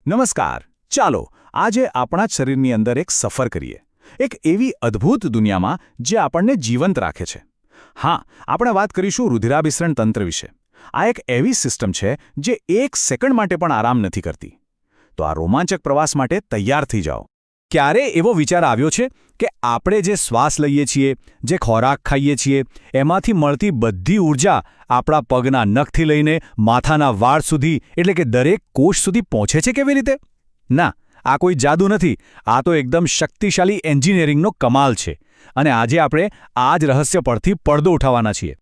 નમસ્કાર. ચાલો આજે આપણા જ શરીરની અંદર એક સફર કરીએ, એક એવી અદ્ભુત દુનિયામાં જે આપણને જીવંત રાખે છે. હા, આપણે વાત કરીશું રુધિરાભિસરણ તંત્ર વિશે. આ એક એવી સિસ્ટમ છે જે એક સેકન્ડ માટે પણ આરામ નથી કરતી. તો આ રોમાંચક પ્રવાસ માટે તૈયાર થઈ જાઓ. ક્યારે એવો વિચાર આવ્યો છે કે આપણે જે શ્વાસ લઈએ છીએ, જે ખોરાક ખાઈએ છીએ, એમાંથી મળતી બધી ઊર્જા આપણા પગના નખથી લઈને માથાના વાળ સુધી એટલે કે દરેક કોષ સુધી પહોંચે છે કેવી રીતે? ના, આ કોઈ જાદુ નથી. આ તો એકદમ શક્તિશાળી એન્જિનિયરિંગનો કમાલ છે. અને આજે આપણે આ જ રહસ્ય પરથી પડદો ઉઠાવવાના છીએ.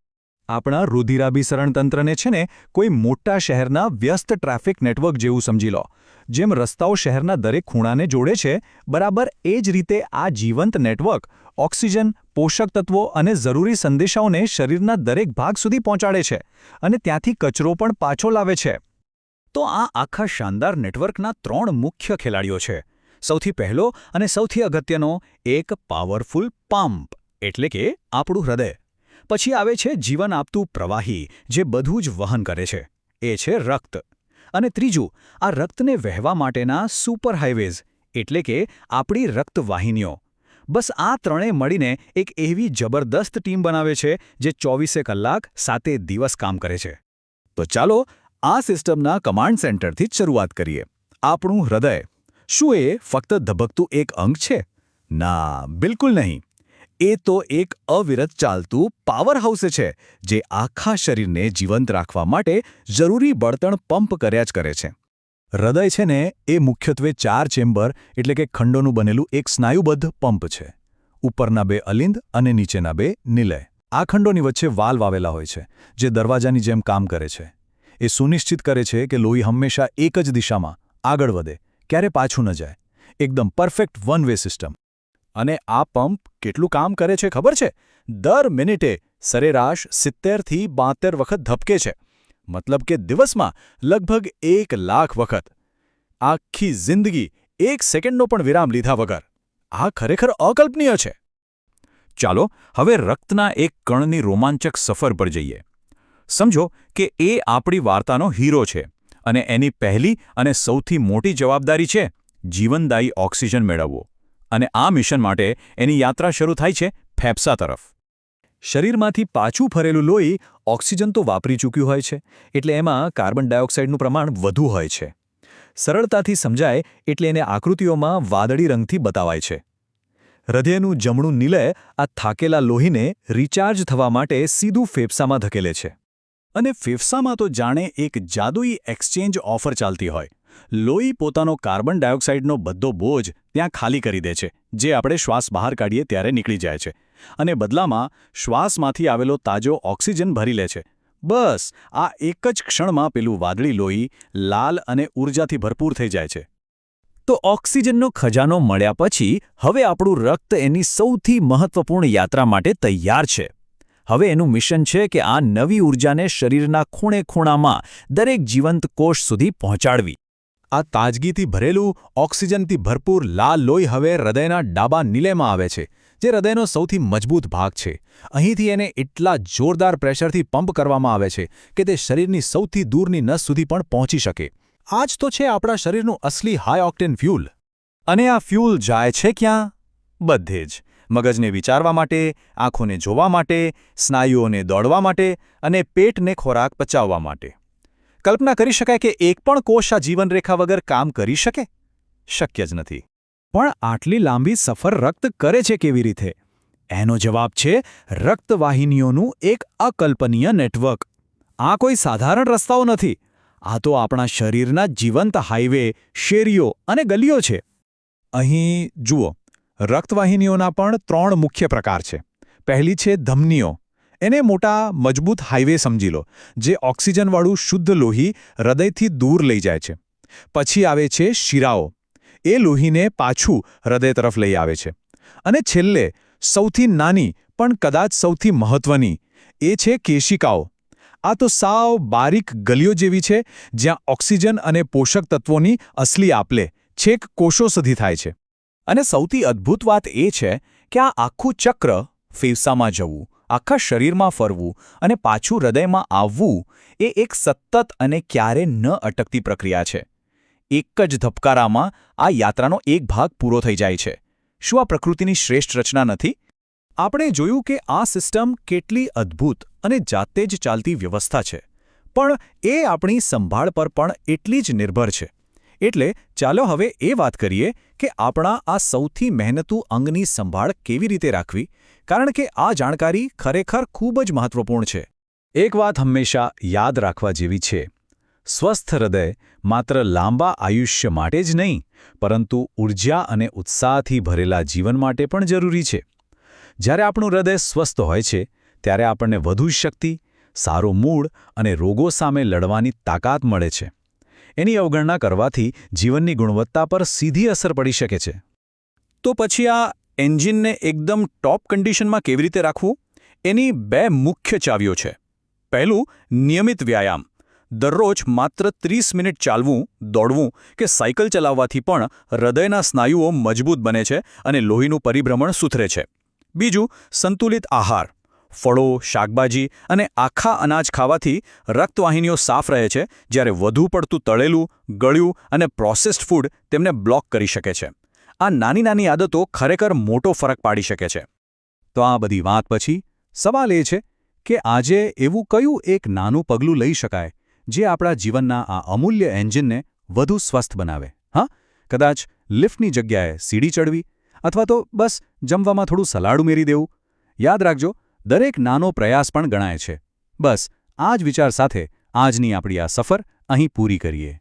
આપણા રુધિરાભિસરણ તંત્રને છે ને કોઈ મોટા શહેરના વ્યસ્ત ટ્રાફિક નેટવર્ક જેવું સમજી લો. જેમ રસ્તાઓ શહેરના દરેક ખૂણાને જોડે છે, બરાબર એ જ રીતે આ જીવંત નેટવર્ક ઓક્સિજન, પોષક તત્વો અને જરૂરી સંદેશાઓને શરીરના દરેક ભાગ સુધી પહોંચાડે છે અને ત્યાંથી કચરો પણ પાછો લાવે છે. તો આ આખા શાનદાર નેટવર્કના 3 મુખ્ય ખેલાડીઓ છે. સૌથી પહેલો અને સૌથી અગત્યનો એક પાવરફુલ પંપ એટલે કે આપણું હૃદય. પછી આવે છે જીવન આપતું પ્રવાહી જે બધું જ વહન કરે છે. એ છે રક્ત. અને ત્રીજું, આ રક્તને વહેવા માટેના સુપર હાઇવેઝ એટલે કે આપણી રક્તવાહિનીઓ. બસ આ ત્રણેય મળીને એક એવી જબરદસ્ત ટીમ બનાવે છે જે 24 કલાક 7 દિવસ કામ કરે છે. તો ચાલો આ સિસ્ટમના કમાન્ડ સેન્ટરથી જ શરૂઆત કરીએ. આપણું હૃદય. શું એ ફક્ત ધબકતું એક અંગ છે? ના, બિલકુલ નહીં. એ તો એક અવિરત ચાલતું પાવર હાઉસ છે જે આખા શરીરને જીવંત રાખવા માટે જરૂરી બળતણ પંપ કર્યા જ કરે છે. હૃદય છે ને એ મુખ્યત્વે 4 ચેમ્બર એટલે કે ખંડોનું બનેલું એક સ્નાયુબદ્ધ પંપ છે. ઉપરના 2 અલિંદ અને નીચેના 2 નિલય. આ ખંડોની વચ્ચે વાલ્વ આવેલા હોય છે જે દરવાજાની જેમ કામ કરે છે. એ સુનિશ્ચિત કરે છે કે લોહી હંમેશા એક જ દિશામાં આગળ વધે, ક્યારે પાછું ન જાય. એકદમ પરફેક્ટ વન વે સિસ્ટમ. અને આ પંપ કેટલું કામ કરે છે ખબર છે? દર મિનિટે સરેરાશ 70થી 72 વખત ધબકે છે. મતલબ કે દિવસમાં લગભગ 1 લાખ વખત. આખી જિંદગી 1 સેકન્ડનો પણ વિરામ લીધા વગર. આ ખરેખર અકલ્પનીય છે. ચાલો હવે રક્તના એક કણની રોમાંચક સફર પર જઈએ. સમજો કે એ આપણી વાર્તાનો હીરો છે અને એની પહેલી અને સૌથી મોટી જવાબદારી છે જીવનદાયી ઓક્સિજન મેળવવો. અને આ મિશન માટે એની યાત્રા શરૂ થાય છે ફેફસા તરફ. શરીરમાંથી પાછું ફરેલું લોહી ઓક્સિજન તો વાપરી ચૂક્યું હોય છે, એટલે એમાં કાર્બન ડાયોક્સાઇડનું પ્રમાણ વધુ હોય છે. સરળતાથી સમજાય એટલે એને આકૃતિઓમાં વાદળી રંગથી બતાવાય છે. હૃદયનું જમણું નિલય આ થાકેલા લોહીને રિચાર્જ થવા માટે સીધું ફેફસામાં ધકેલે છે. અને ફેફસામાં તો જાણે એક જાદુઈ એક્સચેન્જ ઓફર ચાલતી હોય. લોહી પોતાનો કાર્બન ડાયોક્સાઇડનો બધો બોજ ત્યાં ખાલી કરી દે છે, જે આપણે શ્વાસ બહાર કાઢીએ ત્યારે નીકળી જાય છે. અને બદલામાં શ્વાસમાંથી આવેલો તાજો ઓક્સિજન ભરી લે છે. બસ આ એક જ ક્ષણમાં પેલું વાદળી લોહી લાલ અને ઊર્જાથી ભરપૂર થઈ જાય છે. તો ઓક્સિજનનો ખજાનો મળ્યા પછી હવે આપણું રક્ત એની સૌથી મહત્વપૂર્ણ યાત્રા માટે તૈયાર છે. હવે એનું મિશન છે કે આ નવી ઊર્જાને શરીરના ખૂણે ખૂણામાં દરેક જીવંત કોષ સુધી પહોંચાડવી. આ તાજગીથી ભરેલું ઓક્સિજનથી ભરપૂર લાલ લોહી હવે હૃદયના ડાબા નિલયમાં આવે છે, જે હૃદયનો સૌથી મજબૂત ભાગ છે. અહીંથી એને એટલા જોરદાર પ્રેશરથી પંપ કરવામાં આવે છે કે તે શરીરની સૌથી દૂરની નસ સુધી પણ પહોંચી શકે. આ જ તો છે આપણા શરીરનું અસલી હાઈ ઓક્ટેન ફ્યુલ. અને આ ફ્યુલ જાય છે ક્યાં? બધે જ. મગજને વિચારવા માટે, આંખોને જોવા માટે, સ્નાયુઓને દોડવા માટે અને પેટને ખોરાક પચાવવા માટે. કલ્પના કરી શકાય કે એક પણ કોષ આ જીવનરેખા વગર કામ કરી શકે? શક્ય જ નથી. પણ આટલી લાંબી સફર રક્ત કરે છે કેવી રીતે? એનો જવાબ છે રક્તવાહિનીઓનું એક અકલ્પનીય નેટવર્ક. આ કોઈ સાધારણ રસ્તાઓ નથી. આ તો આપણા શરીરના જીવંત હાઈવે, શેરીઓ અને ગલીઓ છે. અહીં જુઓ, રક્તવાહિનીઓના પણ 3 મુખ્ય પ્રકાર છે. પહેલી છે ધમનીઓ. એને મોટા મજબૂત હાઈવે સમજી લો, જે ઓક્સિજનવાળું શુદ્ધ લોહી હૃદયથી દૂર લઈ જાય છે. પછી આવે છે શિરાઓ. એ લોહીને પાછું હૃદય તરફ લઈ આવે છે. અને છેલ્લે સૌથી નાની પણ કદાચ સૌથી મહત્વની એ છે કેશિકાઓ. આ તો સાવ બારીક ગલીઓ જેવી છે જ્યાં ઓક્સિજન અને પોષક તત્વોની અસલી આપલે છેક કોષો સુધી થાય છે. અને સૌથી અદ્ભુત વાત એ છે કે આ આખું ચક્ર ફેફસામાં જવું, આખા શરીરમાં ફરવું અને પાછું હૃદયમાં આવવું એ એક સતત અને ક્યારે ન અટકતી પ્રક્રિયા છે. એક જ ધબકારામાં આ યાત્રાનો એક ભાગ પૂરો થઈ જાય છે. શું આ પ્રકૃતિની શ્રેષ્ઠ રચના નથી? આપણે જોયું કે આ સિસ્ટમ કેટલી અદ્ભુત અને જાતે જ ચાલતી વ્યવસ્થા છે, પણ એ આપણી સંભાળ પર પણ એટલી જ નિર્ભર છે. એટલે ચાલો હવે એ વાત કરીએ કે આપણા આ સૌથી મહેનતુ અંગની સંભાળ કેવી રીતે રાખવી, કારણ કે આ જાણકારી ખરેખર ખૂબ જ મહત્વપૂર્ણ છે. એક વાત હંમેશા યાદ રાખવા જેવી છે. સ્વસ્થ હૃદય માત્ર લાંબા આયુષ્ય માટે જ નહીં, પરંતુ ઊર્જા અને ઉત્સાહથી ભરેલા જીવન માટે પણ જરૂરી છે. જ્યારે આપણું હૃદય સ્વસ્થ હોય છે, ત્યારે આપણને વધુ શક્તિ, સારો મૂડ અને રોગો સામે લડવાની તાકાત મળે છે. એની અવગણના કરવાથી જીવનની ગુણવત્તા પર સીધી અસર પડી શકે છે. તો પછી આ એન્જિનને એકદમ ટોપ કન્ડિશનમાં કેવી રીતે રાખવું? એની બે મુખ્ય ચાવીઓ છે. પહેલું, નિયમિત વ્યાયામ. દરરોજ માત્ર 30 મિનિટ ચાલવું, દોડવું કે સાયકલ ચલાવવાથી પણ હૃદયના સ્નાયુઓ મજબૂત બને છે અને લોહીનું પરિભ્રમણ સુધરે છે. બીજું, સંતુલિત આહાર. ફળો, શાકભાજી અને આખા અનાજ ખાવાથી રક્તવાહિનીઓ સાફ રહે છે, જ્યારે વધુ પડતું તળેલું, ગળ્યું અને પ્રોસેસ્ડ ફૂડ તેમને બ્લોક કરી શકે છે. આ નાની નાની આદતો ખરેખર મોટો ફરક પાડી શકે છે. તો આ બધી વાત પછી સવાલ એ છે કે આજે એવું કયું એક નાનું પગલું લઈ શકાય જે આપણા જીવનના આ અમૂલ્ય એન્જિનને વધુ સ્વસ્થ બનાવે? હા, કદાચ લિફ્ટની જગ્યાએ સીડી ચડવી, અથવા તો બસ જમવામાં થોડું સલાડ ઉમેરી દેવું. યાદ રાખજો, દરેક નાનો પ્રયાસ પણ ગણાય છે. બસ આ જ વિચાર સાથે આજની આપણી આ સફર અહીં પૂરી કરીએ.